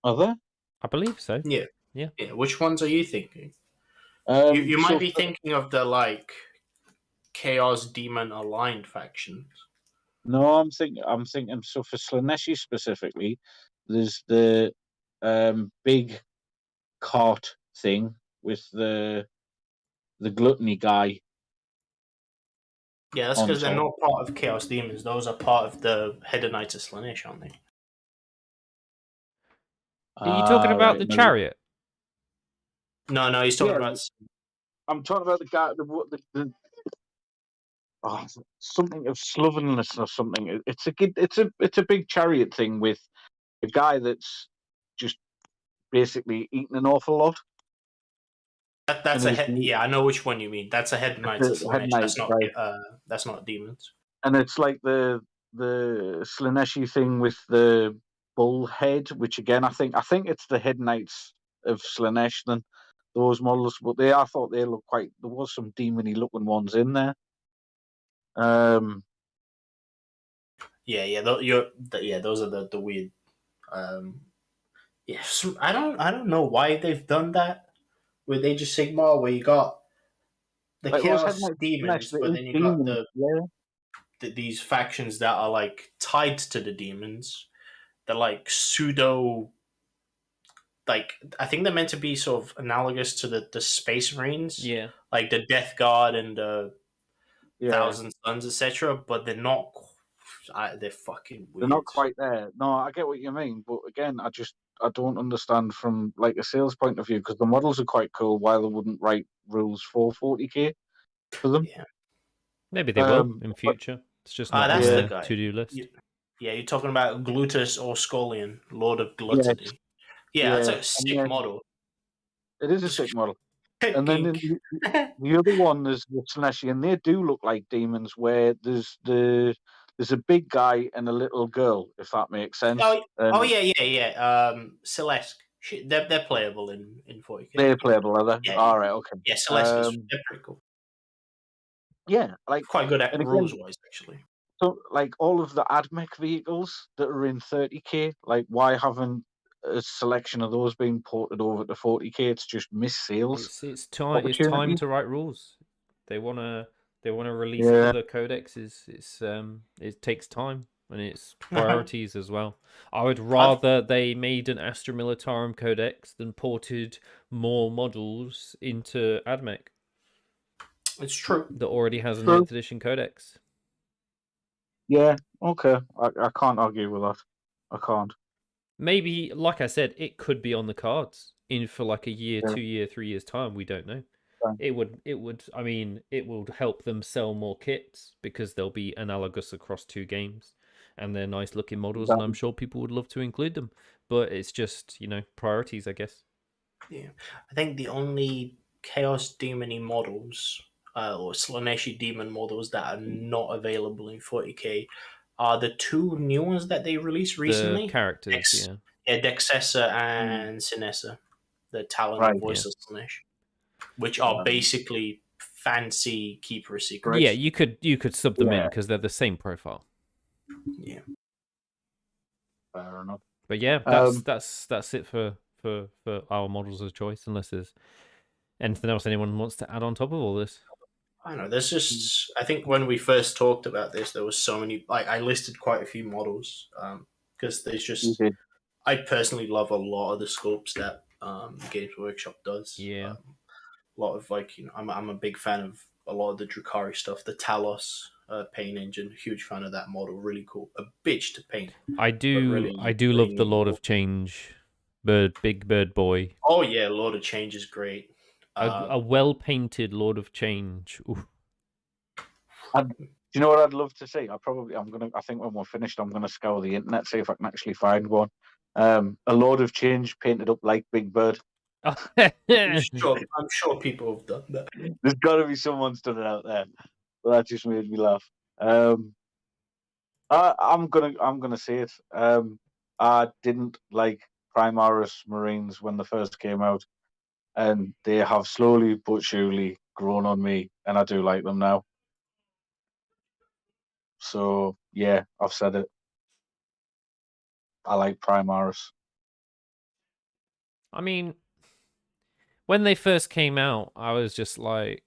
Are they? I believe so. Yeah. Which ones are you thinking? You might be thinking of the like Chaos Demon aligned factions. No, I'm thinking. So for Slaaneshi specifically, there's the big cart thing with the gluttony guy. Yeah, that's because they're not part of Chaos Demons. Those are part of the Hedonites of Slaanesh, aren't they? Are you talking about the chariot? No, he's talking Yeah, about. I'm talking about the guy, something of slovenliness or something. It's a big chariot thing with a guy that's just basically eating an awful lot. That's And a his head. Yeah, I know which one you mean. That's a head knights of head Slanesh. knight, right? That's not demons. And it's like the Slaneshi thing with the bull head, which again I think it's the head knights of Slanesh than those models, but I thought they looked quite. There was some demony looking ones in there. Yeah. Those are the weird. Um, I don't know why they've done that with Age of Sigmar, where you got the Like those head chaos knights, demons, Slanesh, but there is then you got demons, yeah. these factions that are like tied to the demons. They're like pseudo. Like I think they're meant to be sort of analogous to the Space Marines, Yeah. like the Death Guard and the Yeah, Thousand Suns, etc. But they're not. They're fucking they're not weird. quite there. No, I get what you mean, but again, I don't understand from like a sales point of view because the models are quite cool. Why they wouldn't write rules for 40k for them? Yeah. Maybe they will in But future. It's just not on That's the yeah, their guy. to-do list. Yeah, you're talking about Glutus or Scolian, Lord of yeah, Gluttony. Yeah, that's yeah, a and sick then model. it is a Just sick model. And then pink. the other one is the Slaneshi, and they do look like demons. Where there's a big guy and a little girl, if that makes sense. Oh And yeah. Celeste. They're playable in 40k. they're playable, are they? Yeah, All right, okay. yeah. Celeste is Um, they're pretty cool. yeah, like, Quite good at and again, rules wise, actually. so like all of the AdMech vehicles that are in 30k, like why haven't a selection of those been ported over to 40k? It's just missed sales It's time opportunity. to write rules. They wanna release Yeah, other codexes. It takes time and it's priorities as well. I would rather they made an Astra Militarum codex than ported more models into AdMech It's true. that already has a true. 9th edition codex. Yeah, okay. I can't argue with that. I can't. Maybe, like I said, it could be on the cards in for like a year, Yeah, 2 year, 3 years time. We don't know. fine. I mean, it will help them sell more kits because they'll be analogous across 2 games, and they're nice looking models, and I'm Exactly. sure people would love to include them. But it's just priorities, I guess. Yeah, I think the only Chaos Demony models or Slaneshi Demon models that are not available in 40k are the two new ones that they released The recently. characters, yeah, Dexessa Mm, and Sinessa, the Talon and right. yeah, Voice of Slanesh, which are Um, basically fancy Keeper of yeah. Secrets. You could sub them in yeah, because they're the same profile. Yeah. fair enough. But yeah, that's Um, that's it for our models of choice. Unless there's anything else anyone wants to add on top of all this. I don't know. There's just I think when we first talked about this, there was so many. Like I listed quite a few models because there's you just did. I personally love a lot of the sculpts that Games Workshop does. Yeah. A lot of I'm a big fan of a lot of the Drukari stuff. The Talos paint engine, huge fan of that model. Really cool. A bitch to paint, I but do really I do really love the neat Lord model. of Change, big bird boy. Oh yeah, Lord of Change is great. A well painted Lord of Change. Oof. Do you know what I'd love to see? I think when we're finished, I'm gonna scour the internet, see if I can actually find one. A Lord of Change painted up like Big Bird. I'm sure people have done that. There's got to be someone's done it out there. But that just made me laugh. I'm gonna say it. I didn't like Primaris Marines when they first came out, and they have slowly but surely grown on me, and I do like them now. So yeah, I've said it. I like Primaris. I mean, when they first came out, I was just like,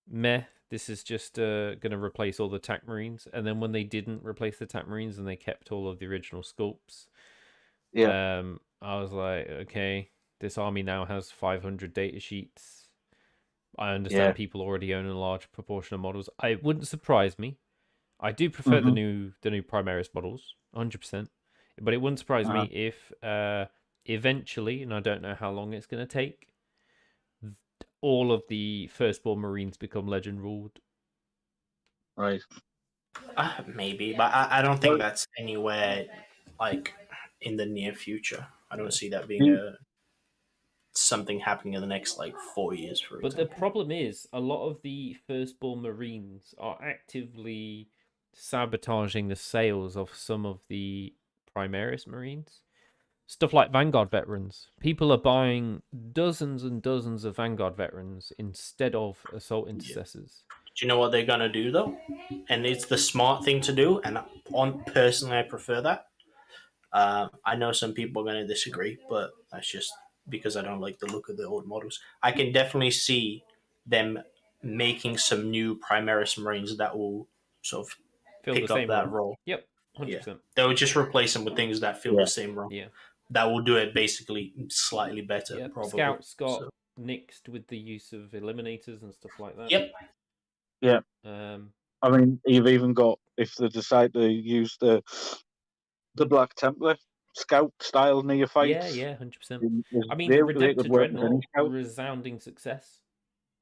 meh. This is just gonna replace all the TAC Marines. And then when they didn't replace the TAC Marines and they kept all of the original sculpts, Yeah, I was like, okay, this army now has 500 data sheets. I understand yeah. people already own a large proportion of models. It wouldn't surprise me. I do prefer the Hmm. new Primaris models, 100%. But it wouldn't surprise me if eventually, and I don't know how long it's going to take, all of the Firstborn Marines become legend ruled. Right. Maybe, but I don't think that's anywhere like in the near future. I don't see that being something happening in the next like 4 years, for But example. the problem is, a lot of the Firstborn Marines are actively sabotaging the sales of some of the Primaris Marines. Stuff like Vanguard veterans. People are buying dozens and dozens of Vanguard veterans instead of Assault Intercessors. Do you know what they're gonna do though? And it's the smart thing to do. And personally, I prefer that. I know some people are gonna disagree, but that's just because I don't like the look of the old models. I can definitely see them making some new Primaris Marines that will sort of Fill pick the up same that role. role. Yep, 100%. Yeah. They would just replace them with things that fill the same role. Yeah. That will do it basically slightly better, Yep. probably. Scouts got So, nixed with the use of eliminators and stuff like that. yep. Yeah. I mean, you've even got, if they decide to use the Black Templar scout style neophytes. Yeah, 100%. They- I mean, they the could Redemptor work with any Dreadnought, scout. resounding success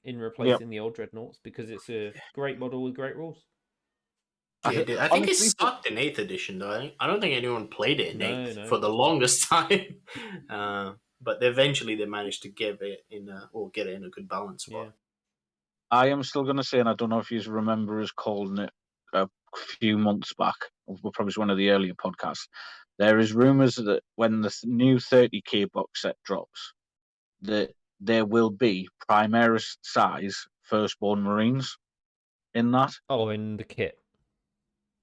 in replacing the old Dreadnoughts because it's a great model with great rules. Yeah, dude, I think it honestly, sucked in 8th edition, though. I don't think anyone played it in No, 8th no. for the longest time. But eventually they managed to get it in a good balance spot. Yeah. I am still going to say, and I don't know if you remember us calling it a few months back, or probably one of the earlier podcasts, there is rumours that when the new 30k box set drops, that there will be Primaris size Firstborn Marines in that. Oh, in the kit.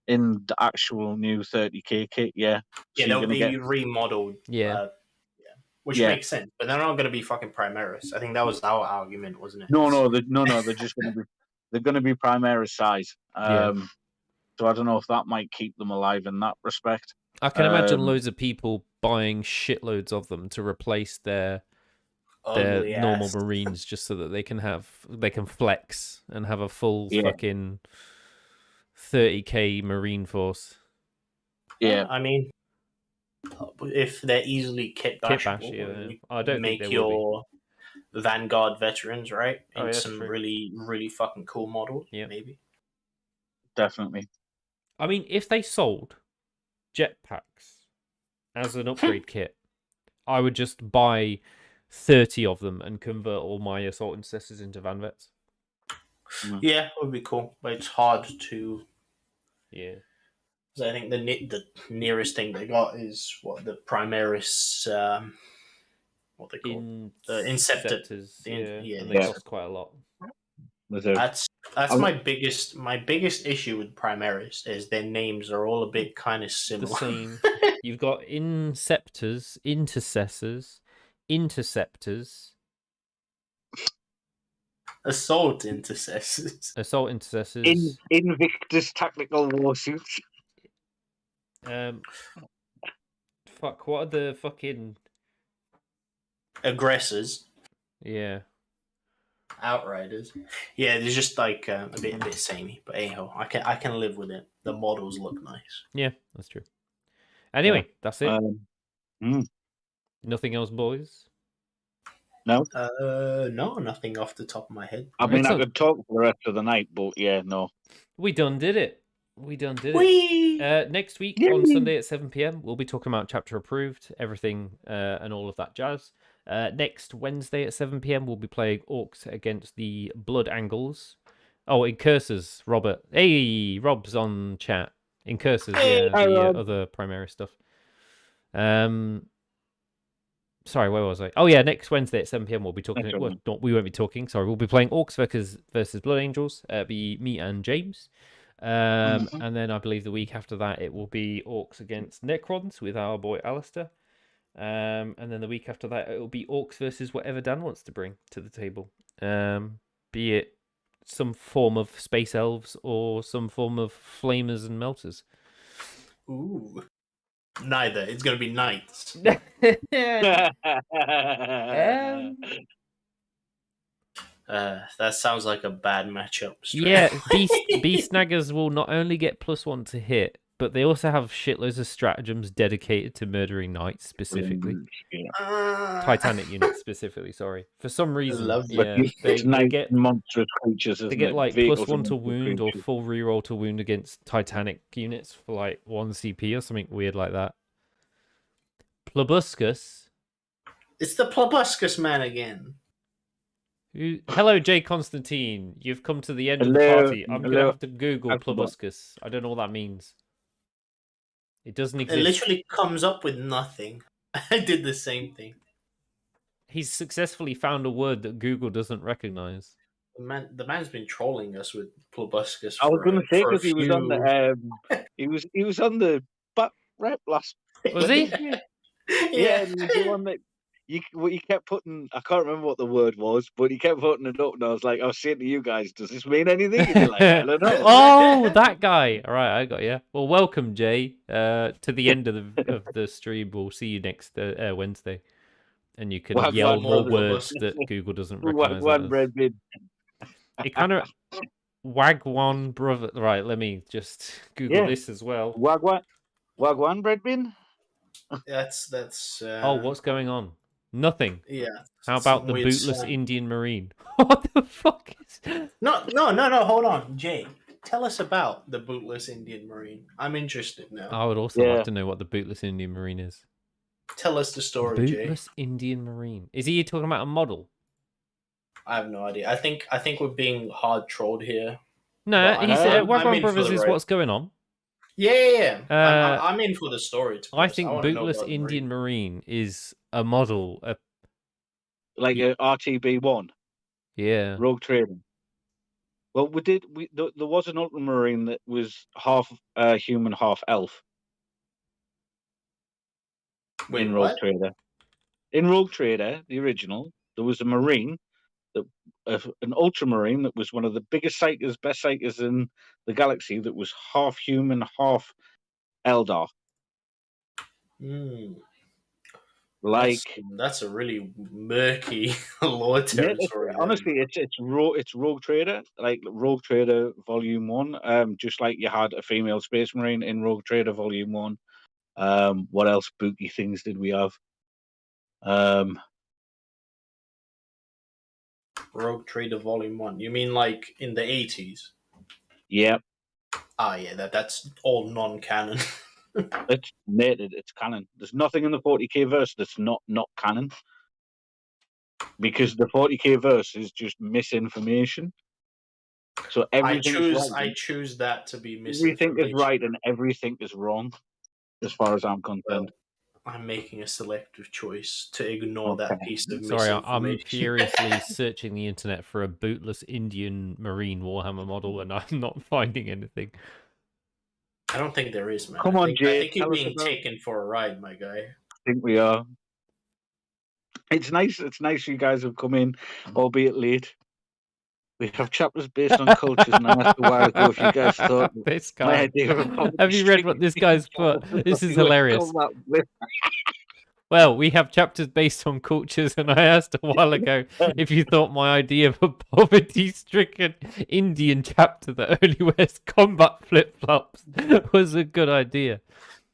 In the actual new 30k kit, yeah. Yeah, they'll be remodeled. Yeah. Which makes sense, but they're not going to be fucking Primaris. I think that was our argument, wasn't it? No, they're just going to be. They're going to be Primaris size. So I don't know if that might keep them alive in that respect. I can imagine loads of people buying shitloads of them to replace their normal Marines, just so that they can flex and have a full fucking 30k Marine force. Yeah, I mean, if they're easily kit bashable, I don't make think your Vanguard veterans, right? Oh, yeah, some really, really fucking cool models, maybe. Definitely. I mean, if they sold jetpacks as an upgrade kit, I would just buy 30 of them and convert all my Assault Intercessors into Van Vets. Yeah, it would be cool, but it's hard to. Yeah. So I think the nearest thing they got is the Primaris, what they call the Inceptors. And they cost quite a lot. That's my biggest issue with Primaris is their names are all a bit kind of similar. The same. You've got Inceptors, Intercessors, Interceptors, Assault Intercessors, Invictus Tactical Warsuits. Fuck, what are the fucking Aggressors? Yeah. Outriders. Yeah, they're just like a bit samey, but anyhow, I can live with it. The models look nice. Yeah, that's true. Anyway, that's it. Nothing else, boys? No. No, nothing off the top of my head. I mean, I could talk for the rest of the night, but yeah, no. We done did it. Next week on Sunday at 7 p.m, we'll be talking about Chapter Approved, everything and all of that jazz. Next Wednesday at 7 p.m, we'll be playing Orcs against the Blood Angles. Oh, in Cursors, Robert. Hey, Rob's on chat. In Cursors, other Primaris stuff. Sorry, where was I? Oh yeah, next Wednesday at 7 p.m. we'll be talking. Well, we won't be talking. Sorry, we'll be playing Orcs versus Blood Angels. It'll be me and James. And then I believe the week after that it will be Orcs against Necrons with our boy Alistair. And then the week after that it will be Orcs versus whatever Dan wants to bring to the table. Be it some form of space elves or some form of flamers and melters. Ooh. Neither. It's going to be knights. That sounds like a bad matchup. Yeah, beast snaggers will not only get +1 to hit, but they also have shitloads of stratagems dedicated to murdering knights specifically. Titanic units specifically, sorry. For some reason, Lovely. yeah, they nice get monstrous creatures, isn't they get it? like Vehicles +1 and to monstrous wound or creatures. full reroll to wound against Titanic units for like 1 CP or something weird like that. Plobuscus. It's the Plobuscus man again. Hello, J. Constantine. You've come to the end of the Hello, party. I'm hello. gonna have to Google I've forgotten. Plobuscus. I don't know what that means. It doesn't It exist. literally comes up with nothing. I did the same thing. He's successfully found a word that Google doesn't recognize. The man's been trolling us with Plobuscus I was for, going to say for a because he was on the he was on the butt rep last. Was he? Yeah, and he was the one that he kept putting. I can't remember what the word was, but he kept putting it up, and I was like, I was saying to you guys, does this mean anything? And you're like, I don't know. Oh, that guy. All right, I got you. Well, welcome, Jay, to the end of the stream. We'll see you next Wednesday, and you can Wagwan yell more brothers. words that Google doesn't recognize. One bread bin. It kind of Wagwan brother. Right, let me just Google this as well. Wagwan bread bin. That's. Oh, what's going on? Nothing. Yeah. How about the weird bootless slang. Indian Marine? What the fuck is? No. Hold on, Jay. Tell us about the bootless Indian Marine. I'm interested now. I would also like to know what the bootless Indian Marine is. Tell us the story, Jay. Bootless Indian Marine. Is he talking about a model? I have no idea. I think we're being hard trolled here. No, But he said I'm Wagwan in for Brothers the is ride. what's going on. Yeah. I'm in for the story. To be I honest. think wanna know Bootless about the Indian Marine is a model. Like a RTB1 Yeah. Rogue Trading. Well, there was an Ultramarine that was half human, half elf. Wait, in Rogue what? Trader. In Rogue Trader, the original, there was a Marine, an Ultramarine that was one of the biggest psychers, best psychers in the galaxy, that was half human, half Eldar. That's a really murky lore territory. Honestly, it's Rogue Trader, like Rogue Trader Volume 1. Just like you had a female Space Marine in Rogue Trader Volume 1. What else spooky things did we have? Rogue Trader Volume 1. You mean like in the 80s? Yeah. Ah, yeah, that's all non-canon. It's nated, it's canon. There's nothing in the 40k verse that's not canon. Because the 40k verse is just misinformation. So everything is right. I choose that to be misinformation. Everything is right and everything is wrong, as far as I'm concerned. Well, I'm making a selective choice to ignore that piece of Sorry, misinformation. I'm furiously searching the internet for a bootless Indian Marine Warhammer model, and I'm not finding anything. I don't think there is, man. Come on, Jay. I think you're being taken for a ride, my guy. I think we are. It's nice. It's nice you guys have come in, albeit late. We have chapters based on cultures, and I asked a while ago if you guys thought this guy. my idea of have you read what this guy's put? This is hilarious. Well, we have chapters based on cultures, and I asked a while ago if you thought my idea of a poverty-stricken Indian chapter that only wears combat flip-flops was a good idea.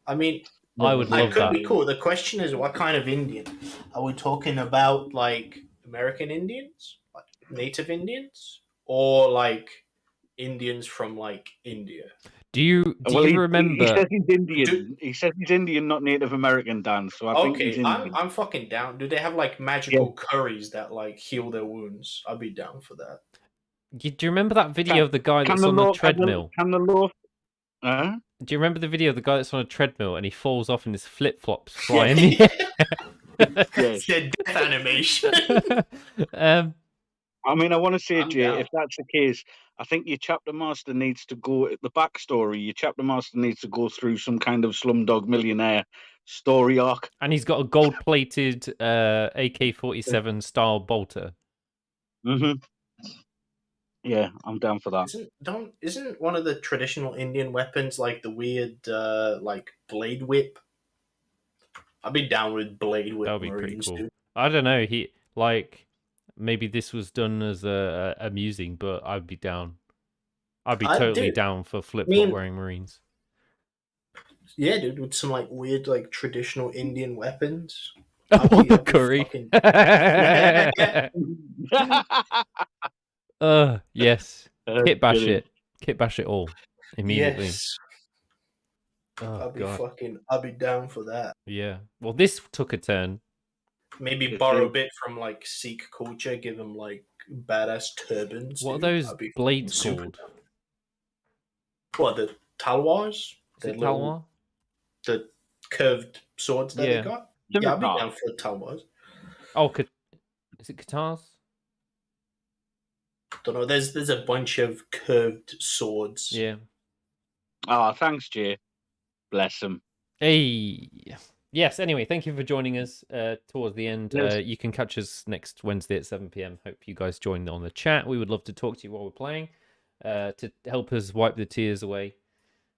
I mean, I would love that. It could be cool. The question is, what kind of Indian? Are we talking about, like, American Indians? Like, native Indians? Or, like, Indians from, like, India? Do you remember? He says he's Indian. He says he's Indian, not Native American, Dan. So I think he's Indian. I'm fucking down. Do they have like magical curries that like heal their wounds? I'd be down for that. Do you remember that video of the guy that's on the treadmill? Do you remember the video of the guy that's on a treadmill and he falls off and his flip flops fly in the air? It's their death animation. I mean, I want to say, Jay, if that's the case, I think your chapter master needs to go the backstory. Your chapter master needs to go through some kind of Slumdog Millionaire story arc. And he's got a gold-plated AK-47 style bolter. Yeah, I'm down for that. Isn't one of the traditional Indian weapons like the weird like blade whip? I'd be down with blade whip. That would be pretty cool. Too. I don't know. Maybe this was done as amusing, but I'd be down. I'd be totally down for flip-flop wearing Marines. Yeah, dude, with some like weird, like traditional Indian weapons. Oh, the I'd be curry. fucking- Yes. Kit bash Brilliant. it. Kit bash it all immediately. Yes, Oh god. I'll be down for that. Yeah. Well, this took a turn. Maybe It borrow did. a bit from like Sikh culture, give them like badass turbans. What are dude. those I'd be blades super called? down. What, the talwars? Is The it little, Talwar? the curved swords that Yeah. they got? Yeah, I'll be Scimitar. down for talwars. Oh, is it Katars? Don't know. There's a bunch of curved swords. Yeah. Oh, thanks, Jay. Bless him. Hey. Yes, anyway, thank you for joining us towards the end. Yes. You can catch us next Wednesday at 7 p.m. Hope you guys join on the chat. We would love to talk to you while we're playing to help us wipe the tears away,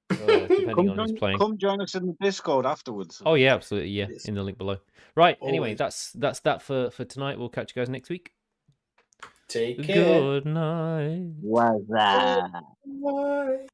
depending on who's playing. Come join us in the Discord afterwards. Oh, yeah, absolutely. Yeah, Yes. in the link below. Right, anyway, Always. that's that for tonight. We'll catch you guys next week. Take care. Good night. Was that? Bye.